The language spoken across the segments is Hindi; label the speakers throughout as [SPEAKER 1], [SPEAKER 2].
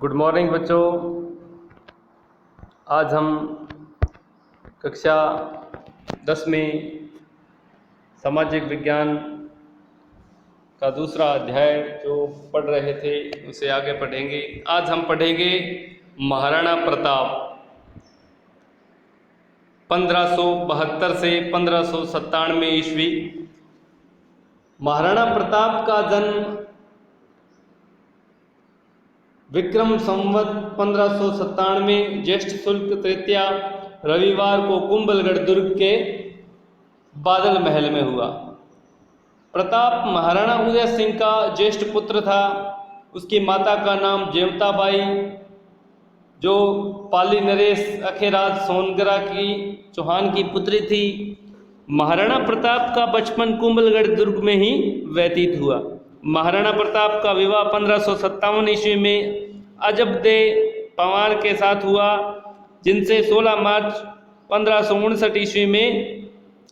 [SPEAKER 1] गुड मॉर्निंग बच्चों। आज हम कक्षा 10 में सामाजिक विज्ञान का दूसरा अध्याय जो पढ़ रहे थे उसे आगे पढ़ेंगे। आज हम पढ़ेंगे महाराणा प्रताप 1572 से 1597 ईस्वी। महाराणा प्रताप का जन्म विक्रम संवत 1597 ज्येष्ठ शुक्ल तृतीया रविवार को कुंभलगढ़ दुर्ग के बादल महल में हुआ। प्रताप महाराणा उदय सिंह का ज्येष्ठ पुत्र था। उसकी माता का नाम जेवताबाई, जो पाली नरेश अखेराज सोनगरा की चौहान की पुत्री थी। महाराणा प्रताप का बचपन कुंभलगढ़ दुर्ग में ही व्यतीत हुआ। महाराणा प्रताप का विवाह 1557 ईस्वी में अजबदे पंवार के साथ हुआ, जिनसे 16 मार्च 1559 ईस्वी में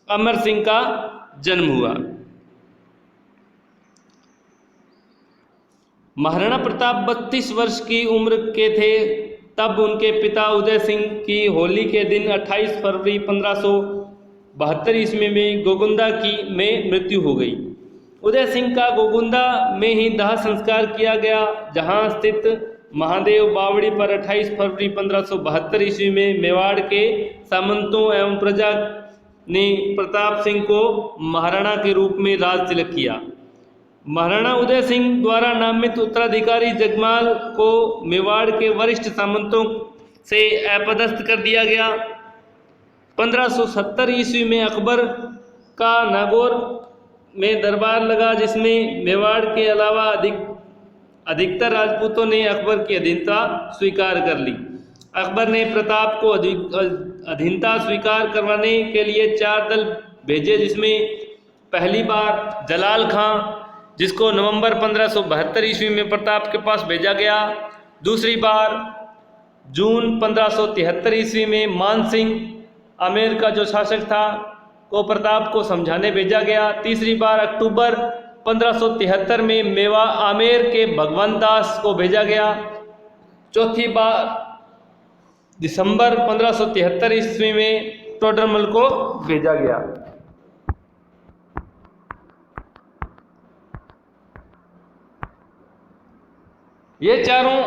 [SPEAKER 1] अमर सिंह का जन्म हुआ। महाराणा प्रताप 32 वर्ष की उम्र के थे तब उनके पिता उदय सिंह की होली के दिन 28 फरवरी 1572 ईस्वी में गोगुंदा में मृत्यु हो गई। उदय सिंह का गोगुंदा में ही दाह संस्कार किया गया, जहां स्थित महादेव बावड़ी पर 28 फरवरी 1572 ईस्वी में मेवाड़ के सामंतों एवं प्रजा ने प्रताप सिंह को महाराणा के रूप में राज तिलक किया। महाराणा उदय सिंह द्वारा नामित उत्तराधिकारी जगमाल को मेवाड़ के वरिष्ठ सामंतों से अपदस्थ कर दिया गया। 1570 ईस्वी में अकबर का नागौर में दरबार लगा, जिसमें मेवाड़ के अलावा अधिकतर राजपूतों ने अकबर की अधीनता स्वीकार कर ली। अकबर ने प्रताप को अधीनता स्वीकार करवाने के लिए 4 दल भेजे, जिसमें पहली बार जलाल खां, जिसको नवंबर 1572 ईस्वी में प्रताप के पास भेजा गया। दूसरी बार जून 1573 ईस्वी में मान सिंह, आमेर का जो शासक था, को प्रताप को समझाने भेजा गया। तीसरी बार अक्टूबर 1573 में मेवा आमेर के भगवान दास को भेजा गया। चौथी बार दिसंबर 1573 ईस्वी में टोडरमल को भेजा गया। ये चारों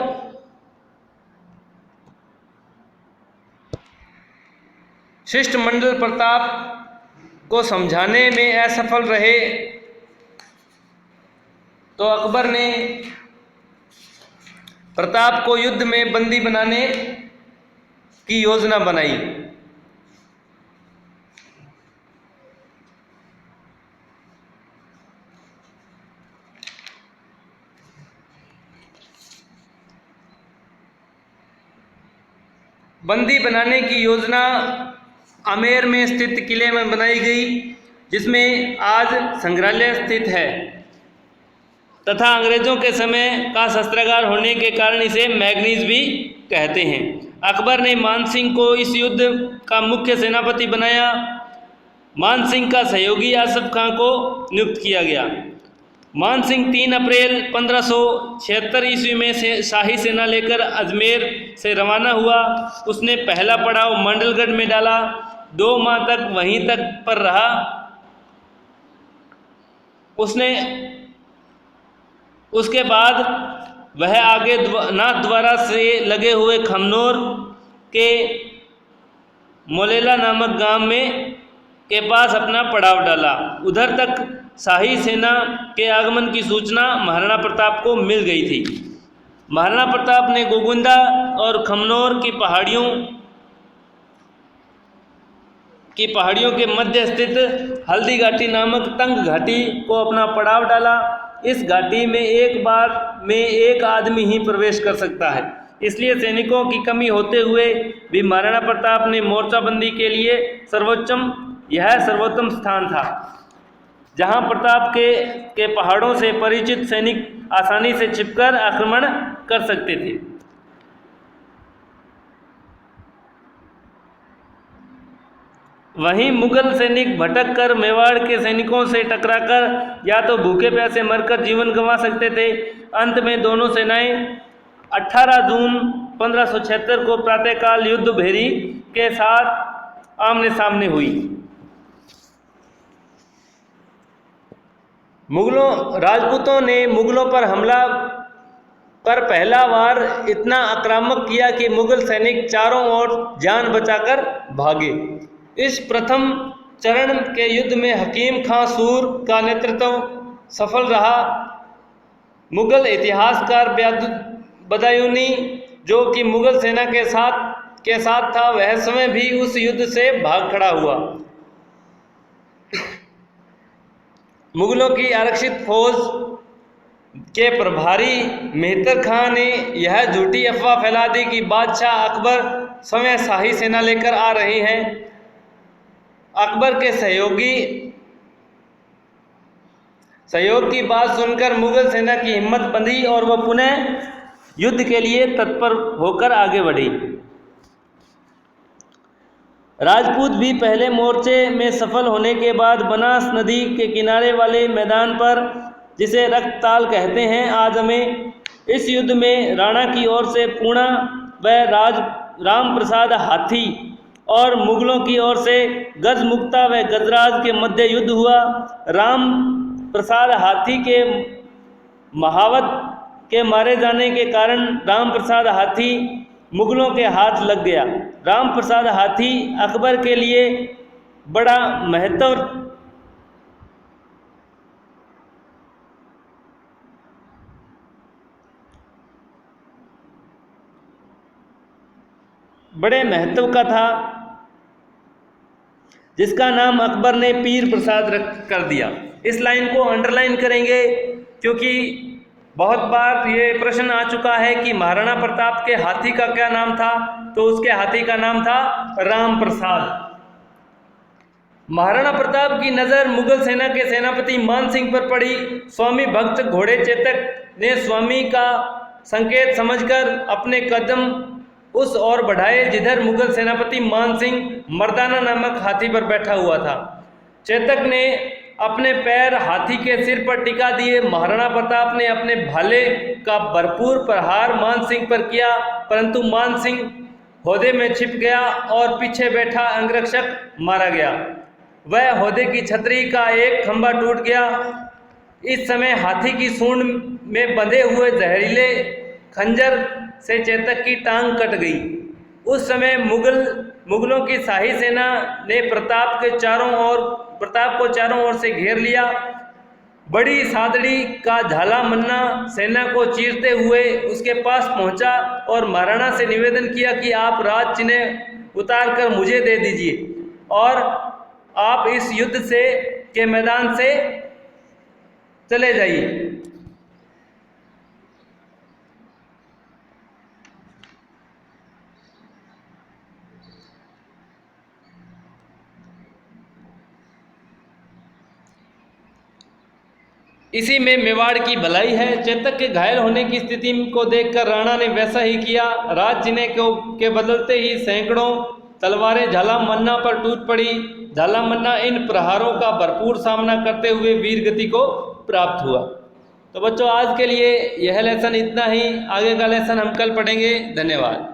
[SPEAKER 1] शिष्टमंडल प्रताप को समझाने में असफल रहे, तो अकबर ने प्रताप को युद्ध में बंदी बनाने की योजना बनाई। बंदी बनाने की योजना आमेर में स्थित किले में बनाई गई, जिसमें आज संग्रहालय स्थित है तथा अंग्रेजों के समय का शस्त्रागार होने के कारण इसे मैगनीज भी कहते हैं। अकबर ने मान सिंह को इस युद्ध का मुख्य सेनापति बनाया। मान सिंह का सहयोगी आसफ खां को नियुक्त किया गया। मान सिंह 3 अप्रैल 1576 ईस्वी में से शाही सेना लेकर अजमेर से रवाना हुआ। उसने पहला पड़ाव मंडलगढ़ में डाला। 2 माह तक वहीं तक पर रहा। उसके बाद वह आगे नाथद्वारा से लगे हुए खमनोर के मोलेला नामक गांव के पास अपना पड़ाव डाला। उधर तक शाही सेना के आगमन की सूचना महाराणा प्रताप को मिल गई थी। महाराणा प्रताप ने गोगुंदा और खमनोर की पहाड़ियों के मध्य स्थित हल्दी घाटी नामक तंग घाटी को अपना पड़ाव डाला। इस घाटी में एक बार में एक आदमी ही प्रवेश कर सकता है, इसलिए सैनिकों की कमी होते हुए भी महाराणा प्रताप ने मोर्चाबंदी के लिए सर्वोत्तम स्थान था, जहां प्रताप के पहाड़ों से परिचित सैनिक आसानी से छिपकर आक्रमण कर सकते थे। वहीं मुगल सैनिक भटक कर मेवाड़ के सैनिकों से टकराकर या तो भूखे प्यासे मरकर जीवन गंवा सकते थे। अंत में दोनों सेनाएं 18 जून 1576 को प्रातःकाल युद्ध भेरी के साथ आमने सामने हुई। राजपूतों ने मुगलों पर हमला पर पहला बार इतना आक्रामक किया कि मुगल सैनिक चारों ओर जान बचाकर भागे। इस प्रथम चरण के युद्ध में हकीम खां सूर का नेतृत्व सफल रहा। मुगल इतिहासकार बदायूनी, जो कि मुगल सेना के साथ था, वह समय भी उस युद्ध से भाग खड़ा हुआ। मुगलों की आरक्षित फौज के प्रभारी मेहतर खां ने यह झूठी अफवाह फैला दी कि बादशाह अकबर स्वयं शाही सेना लेकर आ रहे हैं। अकबर के सहयोग की बात सुनकर मुगल सेना की हिम्मत बंधी और वह पुनः युद्ध के लिए तत्पर होकर आगे बढ़ी। राजपूत भी पहले मोर्चे में सफल होने के बाद बनास नदी के किनारे वाले मैदान पर, जिसे रक्तताल कहते हैं, आज हमें इस युद्ध में राणा की ओर से पूर्णा व राम प्रसाद हाथी और मुगलों की ओर से गजमुक्ता व गजराज के मध्य युद्ध हुआ। राम प्रसाद हाथी के महावत के मारे जाने के कारण राम प्रसाद हाथी मुगलों के हाथ लग गया। राम प्रसाद हाथी अकबर के लिए बड़ा बड़े महत्व का था, जिसका नाम अकबर ने पीर प्रसाद कर दिया। इस लाइन को अंडरलाइन करेंगे क्योंकि बहुत बार ये प्रश्न आ चुका है कि महाराणा प्रताप के हाथी का क्या नाम था, तो उसके हाथी का नाम था राम प्रसाद। महाराणा प्रताप की नज़र मुगल सेना के सेनापति मान सिंह पर पड़ी। स्वामी भक्त घोड़े चेतक ने स्वामी का संकेत समझकर अपने कदम उस ओर बढ़ाए जिधर मुगल सेनापति मान सिंह मर्दाना नामक हाथी पर बैठा हुआ था। चेतक ने अपने पैर हाथी के सिर पर टिका दिए। महाराणा प्रताप ने अपने भाले का भरपूर प्रहार मान सिंह पर किया, परंतु मान सिंह होदे में छिप गया और पीछे बैठा अंगरक्षक मारा गया। वह होदे की छतरी का एक खंभा टूट गया। इस समय हाथी की सूंड में बंधे हुए जहरीले खंजर से चेतक की टांग कट गई। उस समय मुगलों की शाही सेना ने प्रताप को चारों ओर से घेर लिया। बड़ी सादड़ी का झाला मन्ना सेना को चीरते हुए उसके पास पहुंचा और महाराणा से निवेदन किया कि आप राज चिन्ह उतार कर मुझे दे दीजिए और आप इस युद्ध के मैदान से चले जाइए। इसी में मेवाड़ की भलाई है। चेतक के घायल होने की स्थिति को देखकर राणा ने वैसा ही किया। राज चिन्ह के बदलते ही सैकड़ों तलवारें झाला मन्ना पर टूट पड़ी। झाला मन्ना इन प्रहारों का भरपूर सामना करते हुए वीर गति को प्राप्त हुआ। तो बच्चों, आज के लिए यह लेसन इतना ही। आगे का लेसन हम कल पढ़ेंगे। धन्यवाद।